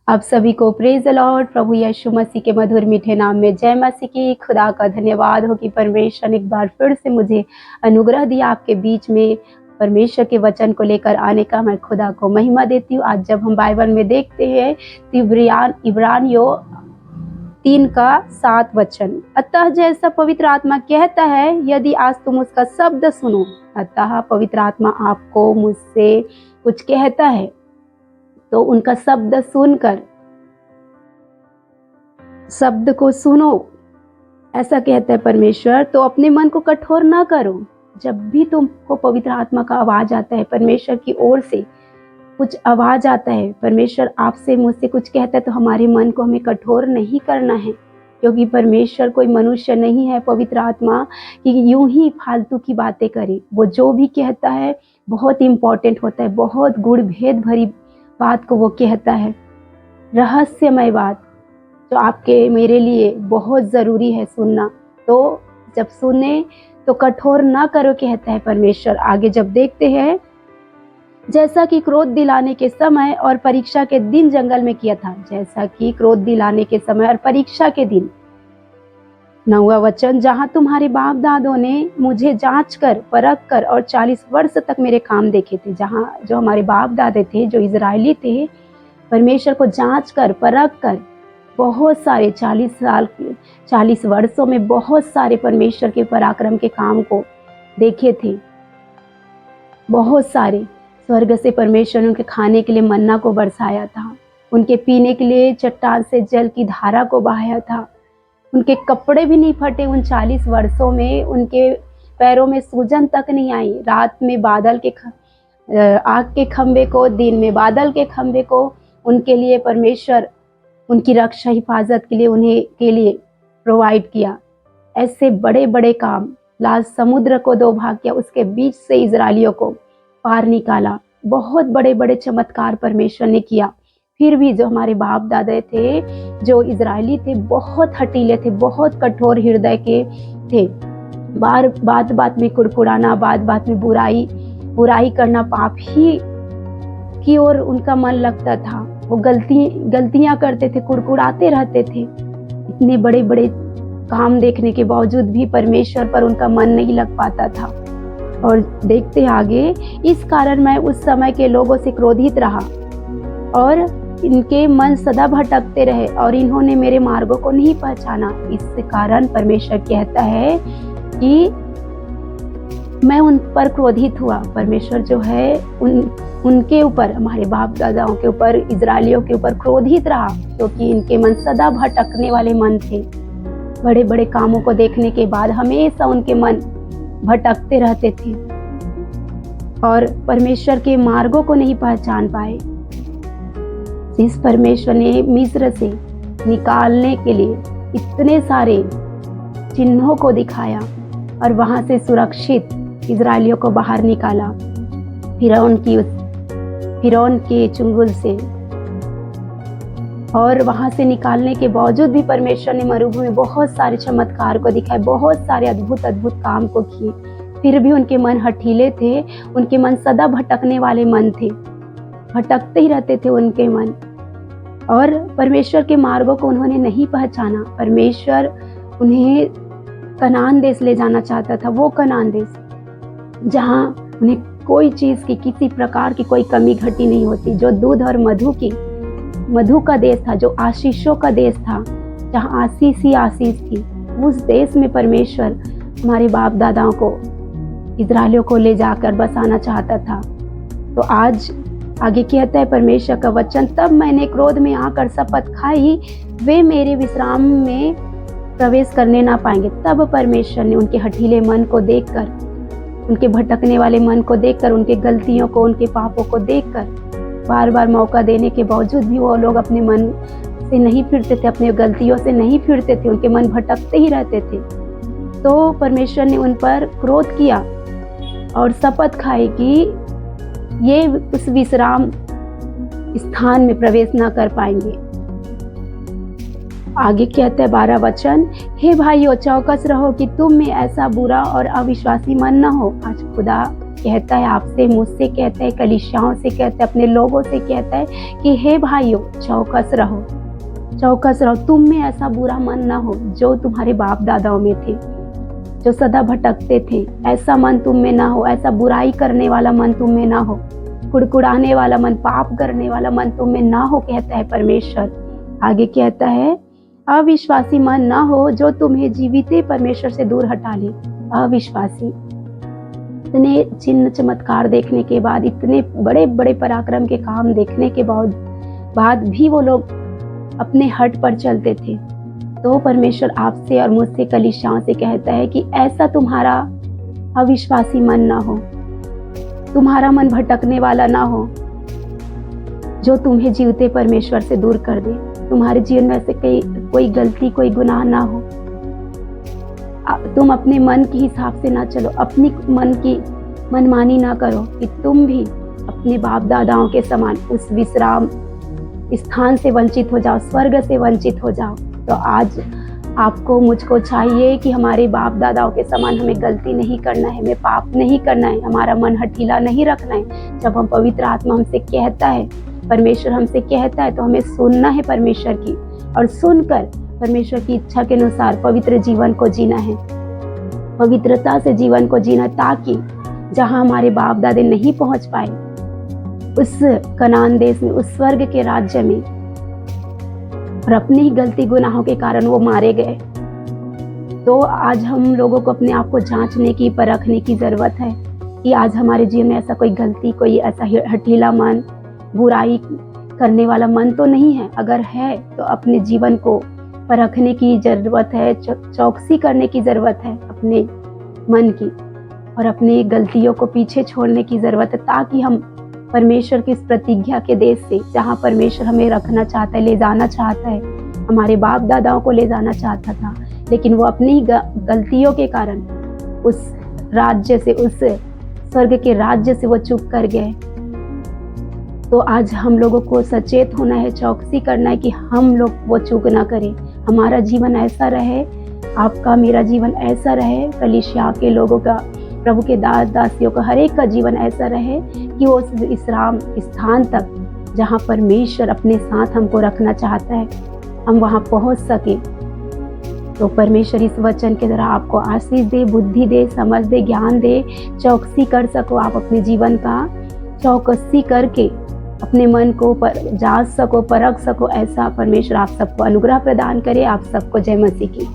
आप सभी को प्रेज द लॉर्ड। प्रभु यीशु मसीह के मधुर मीठे नाम में जय मसीह की। खुदा का धन्यवाद हो कि परमेश्वर ने एक बार फिर से मुझे अनुग्रह दिया आपके बीच में परमेश्वर के वचन को लेकर आने का। मैं खुदा को महिमा देती हूँ। आज जब हम बाइबल में देखते हैं तो इब्रानियों 3:7 अतः जैसा पवित्र आत्मा कहता है, यदि आज तुम उसका शब्द सुनो। अतः पवित्र आत्मा आपको मुझसे कुछ कहता है तो उनका शब्द सुनकर, शब्द को सुनो, ऐसा कहता है परमेश्वर। तो अपने मन को कठोर ना करो। जब भी तुमको पवित्र आत्मा का आवाज आता है, परमेश्वर की ओर से कुछ आवाज आता है, परमेश्वर आपसे मुझसे कुछ कहता है, तो हमारे मन को हमें कठोर नहीं करना है, क्योंकि परमेश्वर कोई मनुष्य नहीं है पवित्र आत्मा कि यूं ही फालतू की बातें करे। वो जो भी कहता है बहुत इंपॉर्टेंट होता है, बहुत गुण भेद भरी बात को वो कहता है, रहस्यमय बात जो आपके मेरे लिए बहुत ज़रूरी है सुनना। तो जब सुने तो कठोर ना करो, कहता है परमेश्वर। आगे जब देखते हैं, जैसा कि क्रोध दिलाने के समय और परीक्षा के दिन जंगल में किया था। जैसा कि क्रोध दिलाने के समय और परीक्षा के दिन, 9वां वचन, जहां तुम्हारे बाप दादों ने मुझे जांच कर परख कर और 40 वर्ष तक मेरे काम देखे थे। जहां जो हमारे बाप दादे थे, जो इजरायली थे, परमेश्वर को जांच कर परख कर बहुत सारे 40 वर्षों में बहुत सारे परमेश्वर के पराक्रम के काम को देखे थे। बहुत सारे स्वर्ग से परमेश्वर ने उनके खाने के लिए मन्ना को बरसाया था, उनके पीने के लिए चट्टान से जल की धारा को बहाया था। उनके कपड़े भी नहीं फटे उन 40 वर्षों में, उनके पैरों में सूजन तक नहीं आई। रात में आग के खंबे को, दिन में बादल के खंबे को उनके लिए परमेश्वर उनकी रक्षा हिफाजत के लिए प्रोवाइड किया। ऐसे बड़े बड़े काम, लाल समुद्र को 2 भाग किया, उसके बीच से इजरायलियों को पार निकाला। बहुत बड़े बड़े चमत्कार परमेश्वर ने किया। फिर भी जो हमारे बाप दादा थे, जो इजरायली थे, बहुत हटीले थे, बहुत कठोर हृदय के थे। बात बात में कुड़कुड़ाना, बात बात में बुराई करना, पाप ही की ओर उनका मन लगता था। वो गलतियां करते थे, कुड़कुड़ाते रहते थे। इतने बड़े बड़े काम देखने के बावजूद भी परमेश्वर पर उनका मन नहीं लग पाता था। और देखते आगे, इस कारण मैं उस समय के लोगों से क्रोधित रहा और इनके मन सदा भटकते रहे और इन्होंने मेरे मार्गों को नहीं पहचाना। इस कारण परमेश्वर कहता है कि मैं उन पर क्रोधित हुआ। परमेश्वर जो है उनके ऊपर, हमारे बाप दादाओं के ऊपर, इजरायलियों के ऊपर क्रोधित रहा, क्योंकि इनके मन सदा भटकने वाले मन थे। बड़े बड़े कामों को देखने के बाद हमेशा उनके मन भटकते रहते थे और परमेश्वर के मार्गों को नहीं पहचान पाए। जिस परमेश्वर ने मिस्र से निकालने के लिए इतने सारे चिन्हों को दिखाया और वहां से सुरक्षित इजरायलियों को बाहर निकाला फिरौन के चुंगल से, और वहां से निकालने के बावजूद भी परमेश्वर ने मरुभूमि में बहुत सारे चमत्कार को दिखाए, बहुत सारे अद्भुत काम को किए। फिर भी उनके मन हठीले थे, उनके मन सदा भटकने वाले मन थे, भटकते ही रहते थे उनके मन, और परमेश्वर के मार्गों को उन्होंने नहीं पहचाना। परमेश्वर उन्हें कनान देश ले जाना चाहता था, वो कनान देश जहां उन्हें कोई चीज की, किसी प्रकार की कोई कमी घटी नहीं होती, जो दूध और मधु का देश था, जो आशीषों का देश था, जहाँ आशीष ही आशीष थी। उस देश में परमेश्वर हमारे बाप दादाओं को, इजरायलियों को ले जाकर बसाना चाहता था। तो आज आगे कहता है परमेश्वर का वचन, तब मैंने क्रोध में आकर शपथ खाई, वे मेरे विश्राम में प्रवेश करने ना पाएंगे। तब परमेश्वर ने उनके हठीले मन को देखकर, उनके भटकने वाले मन को देखकर, उनके गलतियों को, उनके पापों को देखकर, बार बार मौका देने के बावजूद भी वो लोग अपने मन से नहीं फिरते थे, अपने गलतियों से नहीं फिरते थे, उनके मन भटकते ही रहते थे। तो परमेश्वर ने उन पर क्रोध किया और शपथ खाई कि ये उस विश्राम स्थान में प्रवेश न कर पाएंगे। आगे कहते हैं 12 वचन, हे भाइयों, चौकस रहो कि तुम में ऐसा बुरा और अविश्वासी मन न हो। आज खुदा कहता है आपसे, मुझसे कहता है, कलीसियाओं से कहता है, अपने लोगों से कहता है कि हे भाइयों, चौकस रहो, चौकस रहो। तुम में ऐसा बुरा मन ना हो जो तुम्हारे बाप दादाओं में थे, जो सदा भटकते थे। ऐसा मन तुम में ना हो, ऐसा बुराई करने वाला मन तुम में ना हो, कुड़कुड़ाने वाला मन, पाप करने वाला मन तुम में ना हो, कहता है परमेश्वर। आगे कहता है अविश्वासी मन ना हो जो तुम्हें जीविते परमेश्वर से दूर हटा ले। अविश्वासी, इतने चिन्ह चमत्कार देखने के बाद, इतने बड़े बड़े पराक्रम के काम देखने के बाद भी वो लोग अपने हट पर चलते थे। तो परमेश्वर आपसे और मुझसे, कलीसियाओं से कहता है कि ऐसा तुम्हारा अविश्वासी मन ना हो, तुम्हारा मन भटकने वाला ना हो जो तुम्हें जीवते परमेश्वर से दूर कर दे। तुम्हारे जीवन में ऐसे कोई गलती, कोई गुनाह ना हो। तुम अपने मन के हिसाब से ना चलो, अपनी मन की मनमानी ना करो कि तुम भी अपने बाप दादाओं के समान उस विश्राम स्थान से वंचित हो जाओ, स्वर्ग से वंचित हो जाओ। तो आज आपको, मुझको चाहिए कि हमारे बाप दादाओं के समान हमें गलती नहीं करना है, हमें पाप नहीं करना है, हमारा मन हठीला नहीं रखना है। जब हम पवित्र आत्मा हमसे कहता है, परमेश्वर हमसे कहता है, तो हमें सुनना है परमेश्वर की, और सुनकर परमेश्वर की इच्छा के अनुसार पवित्र जीवन को जीना है, पवित्रता से जीवन को जीना, ताकि जहाँ हमारे बाप दादे नहीं पहुँच पाए, उस कनान देश में, उस स्वर्ग के राज्य में, और अपनी ही गलती गुनाहों के कारण वो मारे गए। तो आज हम लोगों को अपने आप को जांचने की, परखने की जरूरत है कि आज हमारे जीवन में ऐसा कोई गलती, कोई ऐसा हठीला मन, बुराई करने वाला मन तो नहीं है। अगर है तो अपने जीवन को परखने की जरूरत है, चौकसी करने की जरूरत है अपने मन की, और अपनी गलतियों को पीछे छोड़ने की जरूरत है, ताकि हम परमेश्वर की इस प्रतिज्ञा के देश से, जहाँ परमेश्वर हमें रखना चाहता है, ले जाना चाहता है, हमारे बाप दादाओं को ले जाना चाहता था, लेकिन वो अपनी ही गलतियों के कारण उस राज्य से, उस स्वर्ग के राज्य से वो चूक कर गए। तो आज हम लोगों को सचेत होना है, चौकसी करना है कि हम लोग वो चूक ना करें। हमारा जीवन ऐसा रहे, आपका मेरा जीवन ऐसा रहे, कलीसिया के लोगों का, प्रभु के दास दासियों का, हर एक का जीवन ऐसा रहे कि वो उस विश्राम स्थान तक, जहाँ परमेश्वर अपने साथ हमको रखना चाहता है, हम वहाँ पहुँच सके। तो परमेश्वर इस वचन के द्वारा आपको आशीष दे, बुद्धि दे, समझ दे, ज्ञान दे, चौकसी कर सको, आप अपने जीवन का चौकसी करके अपने मन को जांच सको, परख सको। ऐसा परमेश्वर आप सबको अनुग्रह प्रदान करे। आप सबको जय मसीह की।